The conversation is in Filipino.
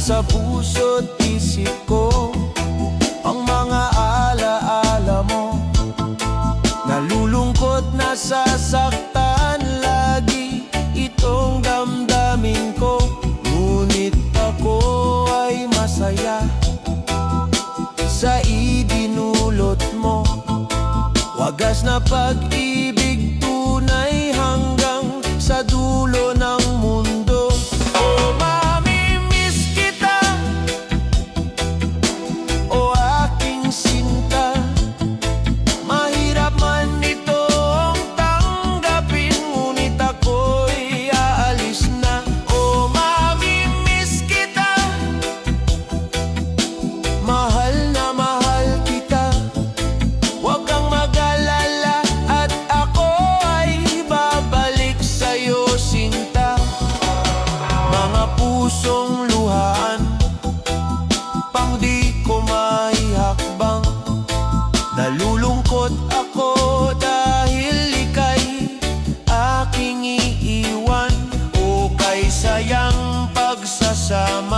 Nasa puso't isip ko ang mga alaala mo. Nalulungkot, nasasaktan lagi itong damdamin ko. Ngunit ako ay masaya sa idinulot mo. Wagas na pag-ibig, tunay hanggang sa dulo ng mundo. Oh, mamimiss kita, oh aking sinta. Mahirap man itong tanggapin, ngunit ako'y aalis na. Oh, mamimiss kita, mahal na mahal kita. Huwag kang mag-alala at ako ay babalik sa'yo, sinta. Mga pusong luhaan, pang di ko maihakbang. Nalulungkot ako dahil ika'y aking iiwan. O kay sayang pagsasama.